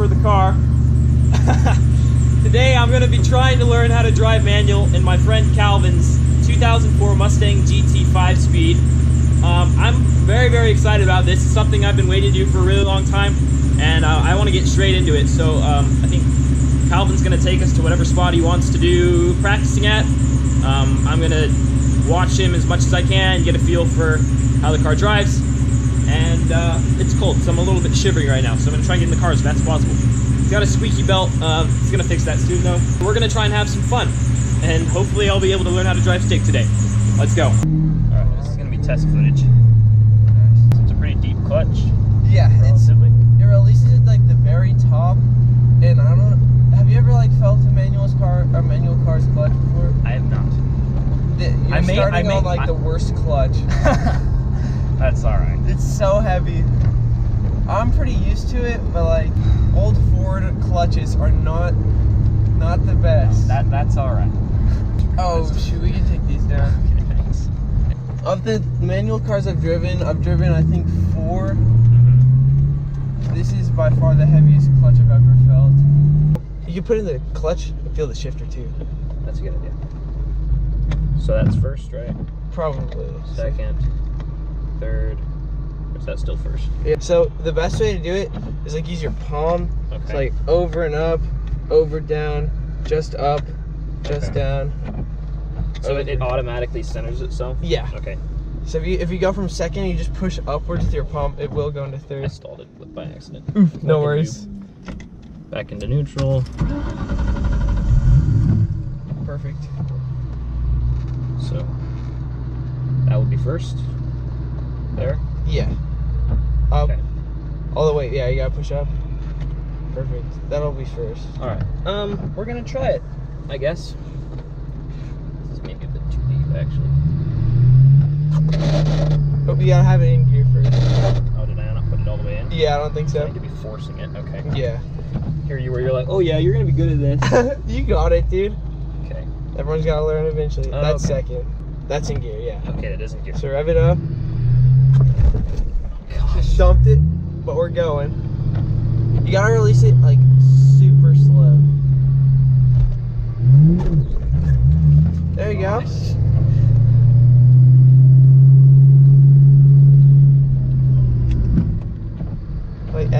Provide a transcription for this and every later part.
for the car. Today I'm going to be trying to learn how to drive manual in my friend Calvin's 2004 Mustang GT 5-speed. I'm very, very excited about this. It's something I've been waiting to do for a really long time, and I want to get straight into it. So I think Calvin's going to take us to whatever spot he wants to do practicing at. I'm going to watch him as much as I can, get a feel for how the car drives. And it's cold, so I'm a little bit shivering right now, so I'm going to try and get in the car as fast as possible. It's got a squeaky belt. It's going to fix that soon, though. We're going to try and have some fun, and hopefully I'll be able to learn how to drive stick today. Let's go. Alright, this is going to be test footage. So it's a pretty deep clutch. Yeah, it releases it like the very top, and I don't know. Have you ever like felt a manual car's clutch before? I have not. You're starting on like the worst clutch. That's alright. It's so heavy. I'm pretty used to it, but like old Ford clutches are not the best. That's alright. Oh shoot, we can take these down. Okay, thanks. Of the manual cars I've driven I think 4. This is by far the heaviest clutch I've ever felt. You can put in the clutch and feel the shifter too. That's a good idea. So that's first, right? Probably. Second, third. Or is that still first? Yeah. So the best way to do it is like use your palm. Okay. It's like over and up, over, down, just up, just down. So it automatically centers itself? Yeah. Okay. So if you go from second, you just push upwards with your palm, it will go into third. I stalled it by accident. Oof, no worries. Back into neutral. Perfect. So that would be first. There? Yeah. Up. Okay. All the way. Yeah, you gotta push up. Perfect. That'll be first. Alright. We're gonna try it, I guess. This is maybe a bit too deep, actually. But you gotta have it in gear first. Oh, did I not put it all the way in? Yeah, I don't think so. I need to be forcing it. Okay. Yeah. Here you were. You're like, oh yeah, you're gonna be good at this. You got it, dude. Okay. Everyone's gotta learn eventually. That's okay. second. That's in gear, yeah. Okay, that is in gear. So rev it up. Gosh. Just dumped it, but we're going. You gotta release it like super slow. There you go. Like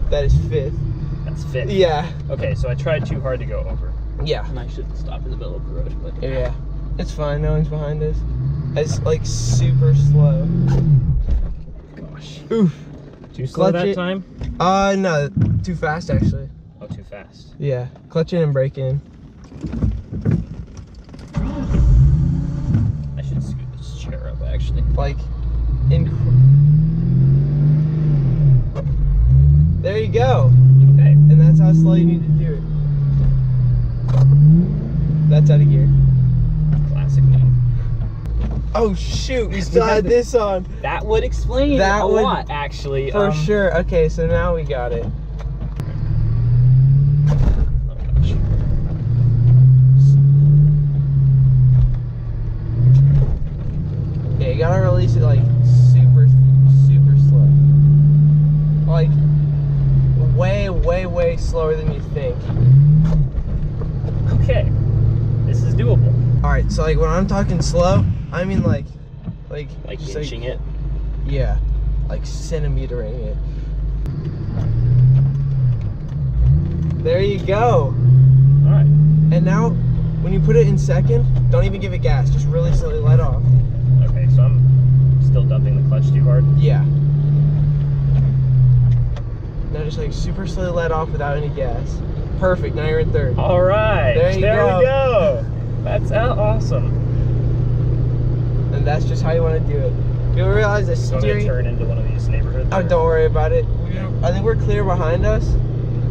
that is fifth. That's fifth. Yeah. Okay, so I tried too hard to go over. Yeah. And I shouldn't stop in the middle of the road, but Yeah. It's fine, no one's behind us. It's like super slow. gosh. Oof. Too slow Clutch that it. time? No, too fast actually. Oh, too fast. Yeah. Clutch in and brake in. I should scoot this chair up, actually. Like, there you go. Okay. And that's how slow you need to do it. That's out of gear. Classic me. Oh shoot, we still had this on. That would explain That a would- lot, actually. For sure. Okay, so now we got it. Oh, gosh. Yeah, you gotta release it like super slow. Like way slower than you think. Okay. This is doable. Alright, so like when I'm talking slow, I mean like Like inching it? Yeah, like centimetering it. There you go. Alright. And now, when you put it in second, don't even give it gas. Just really slowly let off. Okay, so I'm still dumping the clutch too hard? Yeah. Now just like super slowly let off without any gas. Perfect, now you're in third. Alright. There you we go. That's awesome. And that's just how you want to do it. You'll realize that So I'm steering... gonna turn into one of these neighborhoods? Oh, don't worry about it. I think we're clear behind us,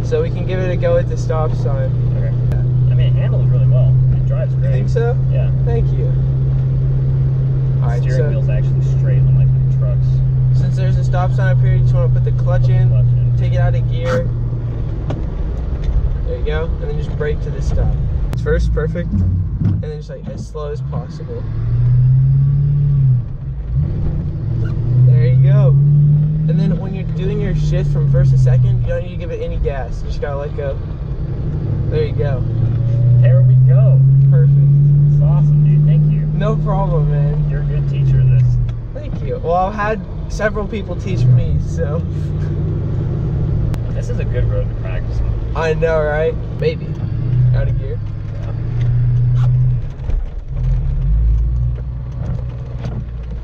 so we can give it a go at the stop sign. Okay. I mean, it handles really well. It drives great. You think so? Yeah. Thank you. Alright, Steering so wheel's actually straight, unlike the trucks. since there's a stop sign up here, you just want to put the clutch in, take it out of gear. There you go, and then just brake to the stop. First, perfect, and then just like as slow as possible. There you go. And then when you're doing your shift from first to second, you don't need to give it any gas. You just gotta let go. There you go. There we go. Perfect. It's awesome, dude. Thank you. No problem, man. You're a good teacher of this. Thank you. Well, I've had several people teach me, so. This is a good road to practice on. I know, right? Maybe. Out of gear.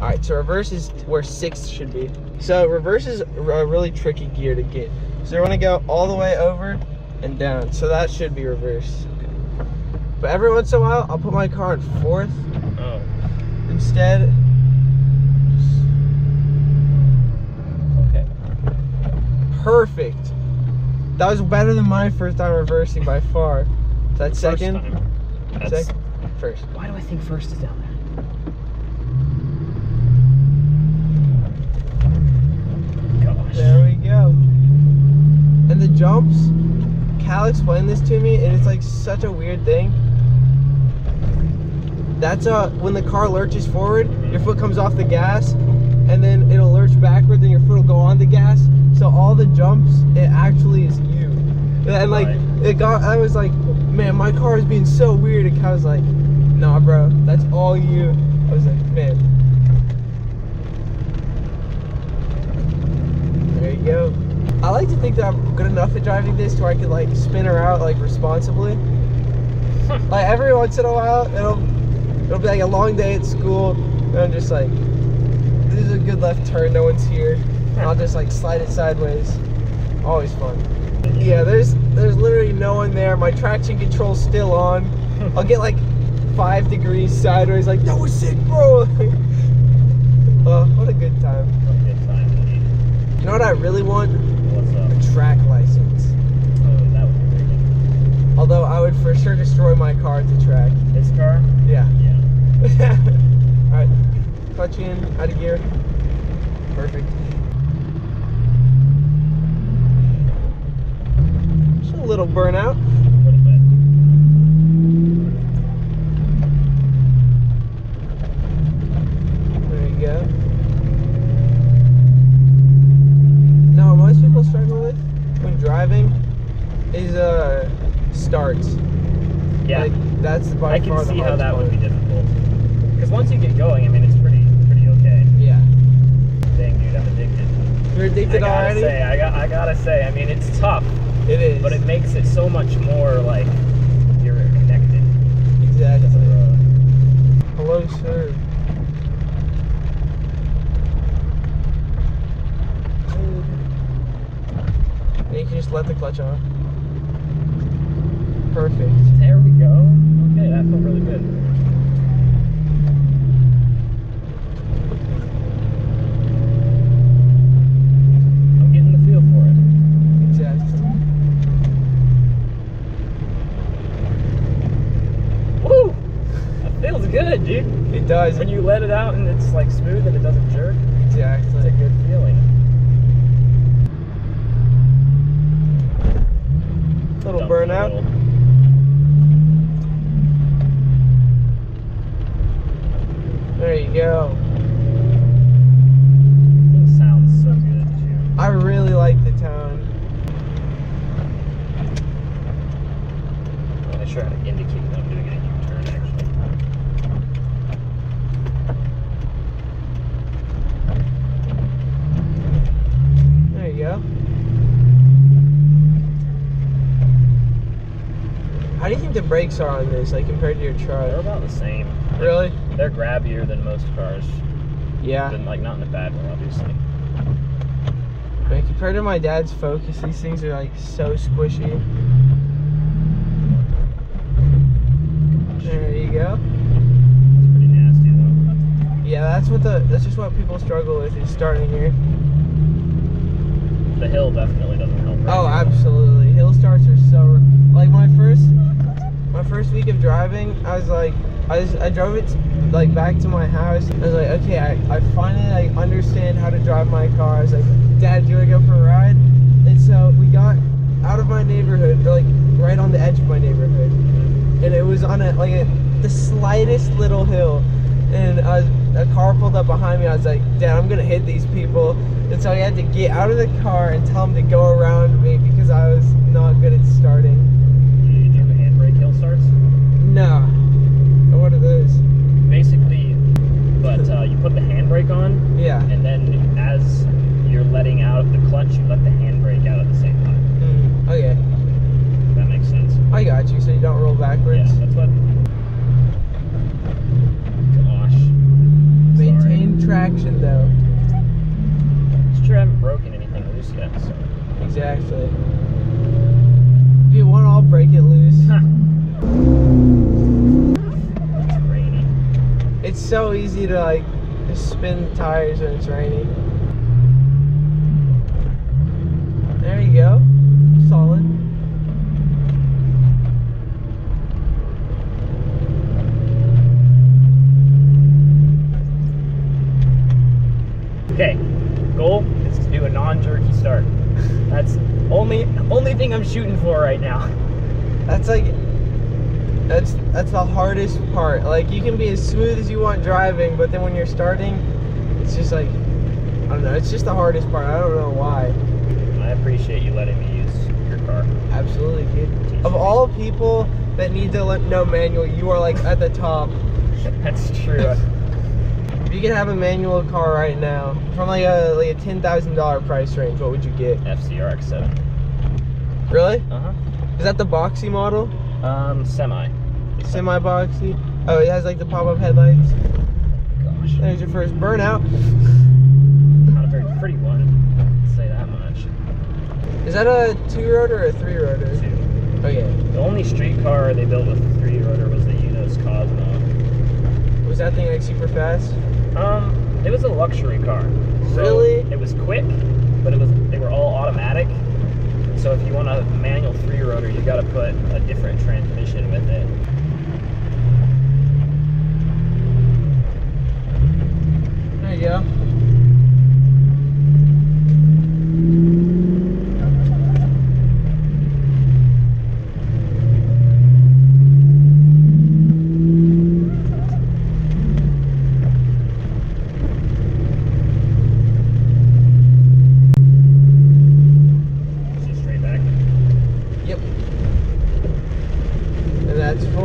Alright, so reverse is where 6 should be. So reverse is a really tricky gear to get. So you want to go all the way over and down. So that should be reverse. But every once in a while, I'll put my car in 4th. Oh. Instead. Okay. Perfect. That was better than my first time reversing by far. Is that First second? time. That's, Second? First. why do I think first is down there? Gosh. There we go. And the jumps, Cal explained this to me, and it's like such a weird thing. That's when the car lurches forward, your foot comes off the gas, and then it'll lurch backward, then your foot will go on the gas. So all the jumps, it actually is you. And like, I was like, man, my car is being so weird. And Cal was like, nah, bro, that's all you. I was like, man. There you go. I like to think that I'm good enough at driving this to where I can like spin her out like responsibly. Like every once in a while, it'll be like a long day at school, and I'm just like, this is a good left turn, no one's here. And I'll just like slide it sideways. Always fun. Yeah, there's literally no one there. My traction control's still on. I'll get like 5 degrees sideways, like, that was sick, bro. What a good time. What a good time indeed. You know what I really want? What's up? A track license. Oh, that would be great. Although I would for sure destroy my car at the track. This car? Yeah. Yeah. Alright, clutch in, out of gear. Perfect. Just a little burnout. A little bit. There you go. Now, what most people struggle with when driving is starts. Yeah. Like, that's by I can far the see how hardest that part. would be difficult. Because once you get going, I mean, it's pretty okay. Yeah. Dang, dude, I'm addicted. You're addicted already? I gotta say, I mean, it's tough, It is. but it makes it so much more like you're connected. Exactly. Hello, sir. And you can just let the clutch off. Perfect. There we go. Okay, that felt really good. I'm getting the feel for it. Exactly. Woo! That feels good, dude. It does. When you let it out and it's like smooth and it doesn't jerk, it's a Exactly. good feeling. Little Dumpy burnout. little- There you go. It sounds so good too. I really like the tone. I'm gonna try to indicate that I'm doing a U-turn actually. There you go. How do you think the brakes are on this, like compared to your They're truck? about the same. Really? They're grabbier than most cars. Yeah. Than, like, not in a bad way, obviously. But compared to my dad's Focus, these things are like so squishy. There you go. It's pretty nasty though. Yeah, that's just what people struggle with is starting here. The hill definitely doesn't help. Right Oh, here. absolutely. Hill starts are so like my first week of driving, I was like, I drove it like back to my house. I was like, okay, I finally like understand how to drive my car. I was like, Dad, do you want to go for a ride? And so we got out of my neighborhood, like right on the edge of my neighborhood, and it was on the slightest little hill, and a car pulled up behind me. I was like, Dad, I'm gonna hit these people. And so I had to get out of the car and tell him to go around me because I was not good at starting. Do you do the handbrake hill starts? No. What are those? Basically, but you put the handbrake on, Yeah. and then as you're letting out the clutch, you let the handbrake out at the same time. Okay. That makes sense. I got you, so you don't roll backwards. Yeah, that's what. Gosh. Maintain traction though. It's true, I haven't broken anything loose yet, so. Exactly. If you want, I'll break it loose. It's rainy. It's so easy to like just spin the tires when it's raining. There you go. Solid. Okay, goal is to do a non-jerky start. That's only thing I'm shooting for right now. That's like that's the hardest part. Like you can be as smooth as you want driving, but then when you're starting, it's just like I don't know. It's just the hardest part. I don't know why. I appreciate you letting me use your car. Absolutely, dude. Of all people that need to know manual, you are like at the top. That's true. If you could have a manual car right now from like a $10,000 price range, what would you get? FCRX7. Really? Uh-huh. Is that the boxy model? Semi. Semi-boxy? Oh, it has like the pop-up headlights. Gosh. There's your first burnout. Not a very pretty one, I'll say that much. Is that a 2-rotor or a 3-rotor? 2. Okay. The only street car they built with a 3-rotor was the Unos Cosmo. Was that thing like super fast? It was a luxury car. So Really? It was quick, but they were all automatic. So if you want a manual 3-rotor, you got to put a different transmission with it. There you go.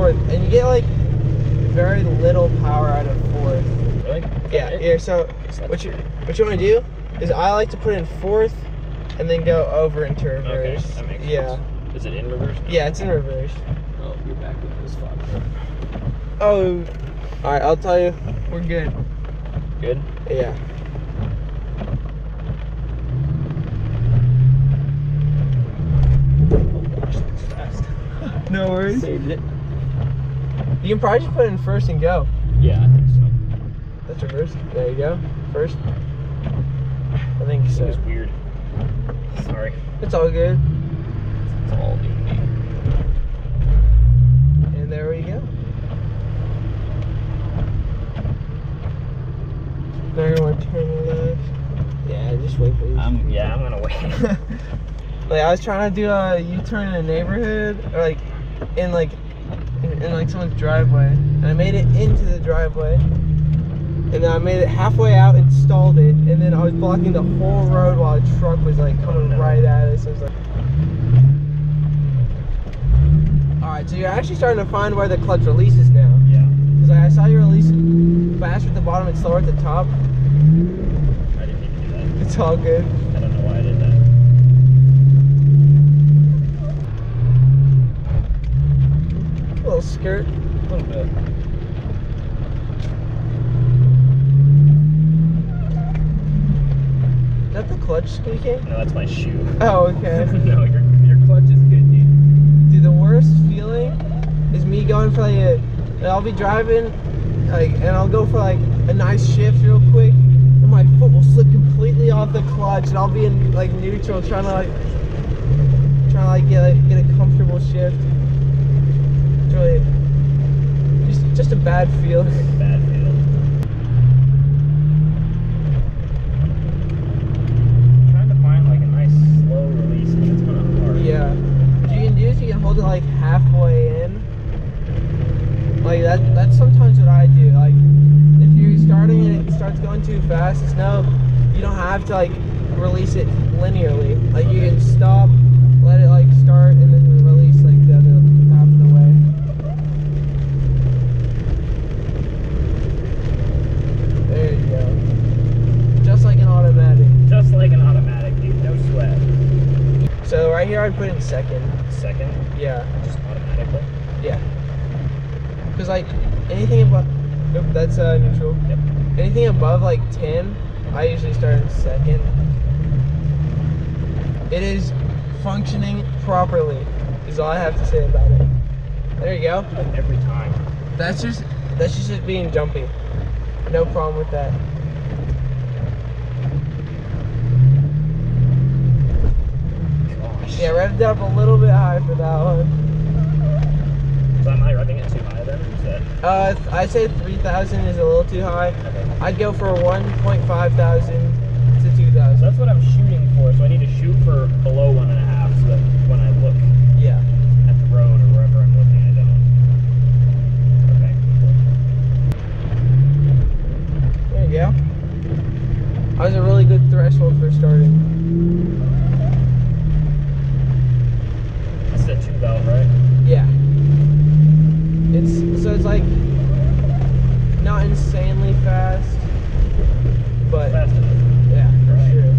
And you get like very little power out of fourth. Really? Yeah. Here, so what you want to do is I like to put in fourth and then go over into reverse. Okay, that makes yeah. sense. Is it in reverse? Yeah, it's in reverse. Oh, you're back with this fuck. Oh, all right. I'll tell you, we're good. Good? Yeah. Oh gosh, that's fast. No worries. Saved it. You can probably just put it in first and go. Yeah, I think so. That's reverse. There you go. First. I think so. It was weird. Sorry. It's all good. It's all new to me. And there we go. Now you're gonna turn left. Yeah, just wait for these. I'm gonna wait. Like I was trying to do a U-turn in a neighborhood, or like in someone's driveway, and I made it into the driveway, and then I made it halfway out and stalled it, and then I was blocking the whole road while a truck was like coming right at us. I was like, all right, so you're actually starting to find where the clutch releases now. Yeah. Because I saw you release faster at the bottom and slower at the top. I didn't mean to do that. It's all good. I don't know why I did that. A little skirt. A little bit. Is that the clutch squeaking? No, that's my shoe. Oh, okay. No, your clutch is good, dude. Dude, the worst feeling is me going for like I'll be driving, like, and I'll go for like a nice shift real quick, and my foot will slip completely off the clutch, and I'll be in like neutral, trying to get a comfortable shift. It's really just a bad feeling. Bad feeling. I'm trying to find like a nice slow release, but it's kind of hard. Yeah. What you can do is you can hold it like halfway in. Like that's sometimes what I do. Like if you're starting too fast is now you don't have to like release it linearly. Like you can stop, let it like start, and then release like the other half of the way. There you go. Just like an automatic. Just like an automatic, dude. No sweat. So right here I'd put in second. Second? Yeah. Just automatically? Yeah. Because like anything above, nope, that's neutral. Yep. Anything above like 10, I usually start in second. It is functioning properly, is all I have to say about it. There you go. Every time. That's just it being jumpy. No problem with that. Gosh. Yeah, revved up a little bit high for that one. So am I revving it too high then? Or is that... I'd say 3,000 is a little too high. Okay. I'd go for 1.5 thousand to 2,000. So that's what I'm shooting for. So I need to shoot for below 1.5 so that when I look Yeah. at the road or wherever I'm looking, I don't. Okay, cool. There you go. That was a really good threshold for starting. This is a 2-valve, right? Yeah. It's like not insanely fast, but Fast enough. yeah, for Right. sure.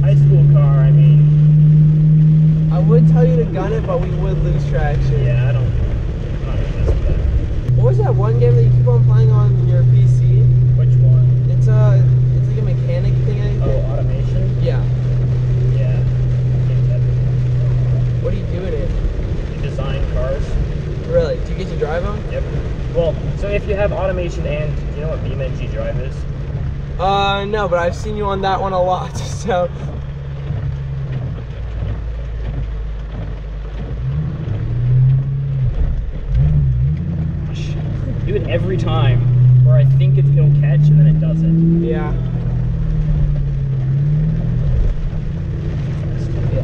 High school car, I mean, I would tell you to gun it, but we would lose traction. yeah, I'm not interested in that. What was that one game that you keep on playing on your PC? Which one? It's like a mechanic thing, I think. Oh, automation? Yeah. Yeah. Unintended. What do you do in it? You design cars. Really? Do you get to drive them? Yep. Well, so if you have automation and, you know what BeamNG Drive is? No, but I've seen you on that one a lot, so. Do it every time where I think it'll catch and then it doesn't. Yeah. Yeah.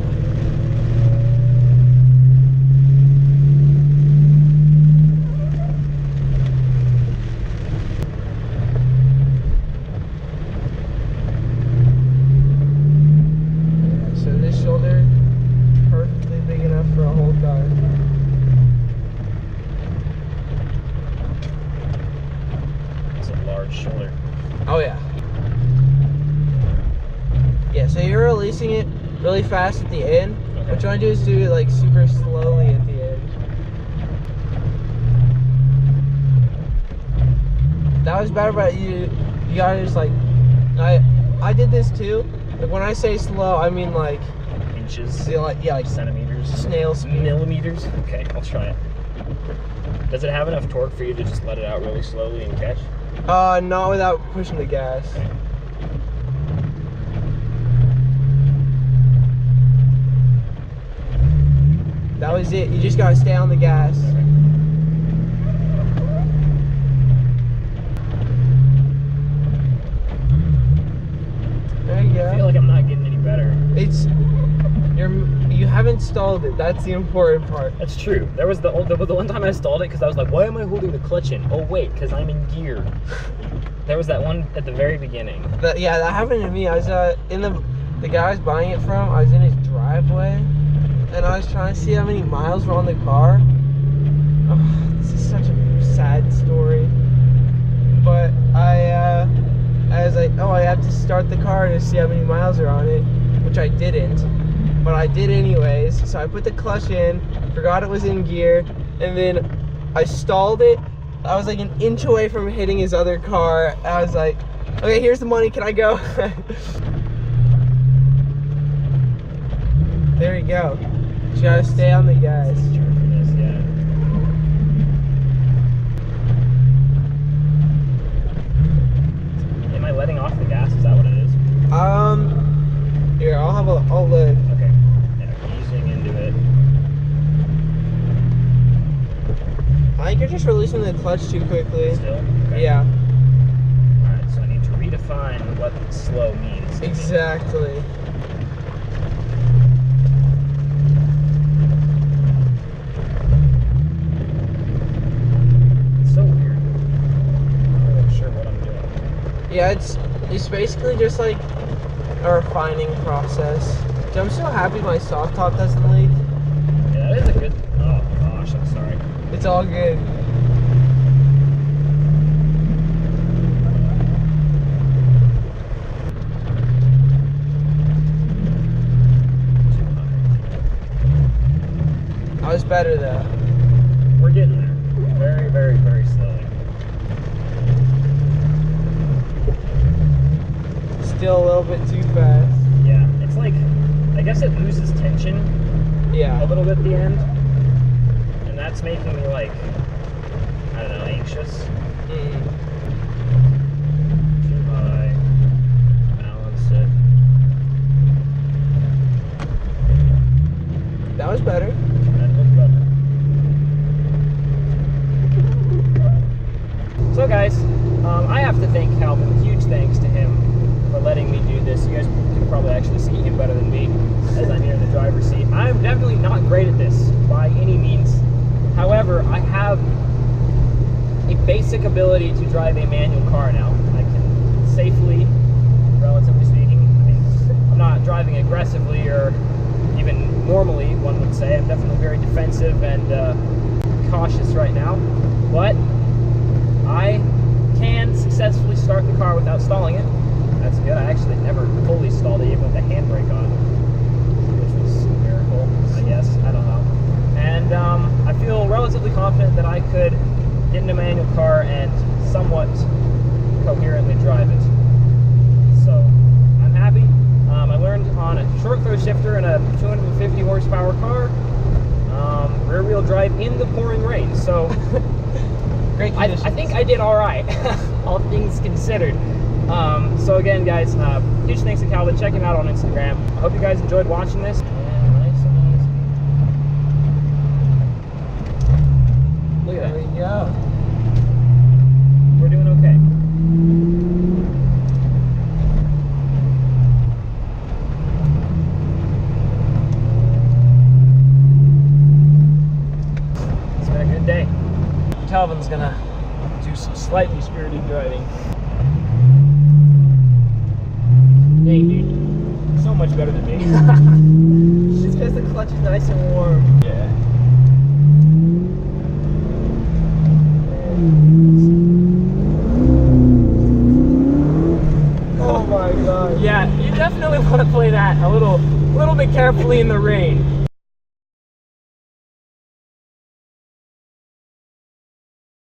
So this shoulder, perfectly big enough for a whole car. It's a large shoulder. Oh yeah. Yeah, so you're releasing it really fast at the end. Okay. What you want to do is do it like super slowly at the end. That was better, but you gotta just like, I did this too. Like when I say slow, I mean like, Inches. like Centimeters. snail speed. Millimeters. Okay, I'll try it. Does it have enough torque for you to just let it out really slowly and catch? Not without pushing the gas. Okay. That was it. You just gotta stay on the gas. There you I feel go. like I'm not getting any better. You haven't stalled it. That's the important part. That's true. There was the one time I stalled it because I was like, why am I holding the clutch in? Oh wait, because I'm in gear. There was that one at the very beginning. Yeah, that happened to me. I was in the guy I was buying it from. I was in his driveway, and I was trying to see how many miles were on the car. Oh, this is such a sad story. But I was like, oh, I have to start the car to see how many miles are on it, which I didn't. But I did anyways. So I put the clutch in, forgot it was in gear, and then I stalled it. I was like an inch away from hitting his other car. I was like, okay, here's the money, can I go? There you go. You gotta stay on the gas. Yeah. Am I letting off the gas? Is that what it is? Here, I'll look. Okay. Yeah, easing into it. I think you're just releasing the clutch too quickly. Still? Okay. Yeah, Alright, so I need to redefine what slow means. exactly. It's so weird. I'm not really sure what I'm doing. Yeah, it's basically just like a refining process. So I'm so happy my soft top doesn't leak. Yeah, that is a good. Oh gosh, I'm sorry. It's all good. I was better though. We're getting there. Very, very, very slowly. Still a little bit too fast. Yeah, it's like, I guess it loses tension a Yeah. little bit at the end. And that's making me like, I don't know, anxious. Mm. Too high. Balance it. That was better. That was better. So guys, I have to thank Calvin. Huge thanks to him for letting me do this. You guys can probably actually see him better than me as I'm here in the driver's seat. I'm definitely not great at this by any means. However, I have a basic ability to drive a manual car now. I can safely, relatively speaking, I mean, I'm not driving aggressively or even normally, one would say. I'm definitely very defensive and cautious right now. But I can successfully start the car without stalling it. That's good. I actually never fully stalled it, even with the handbrake on, which was a miracle, I guess. I don't know. And I feel relatively confident that I could get in a manual car and somewhat coherently drive it. So I'm happy. I learned on a short throw shifter in a 250 horsepower car, rear wheel drive in the pouring rain. So Great I conditions. think I did all right, all things considered. So again, guys, huge thanks to Calvin. Check him out on Instagram. I hope you guys enjoyed watching this. And nice and easy. Look at There that. we go. We're doing okay. It's been a good day. Calvin's gonna do some slightly spirited driving. Dang, dude. So much better than me. It's because the clutch is nice and warm. Yeah. Oh my god. Yeah, you definitely want to play that a little bit carefully in the rain.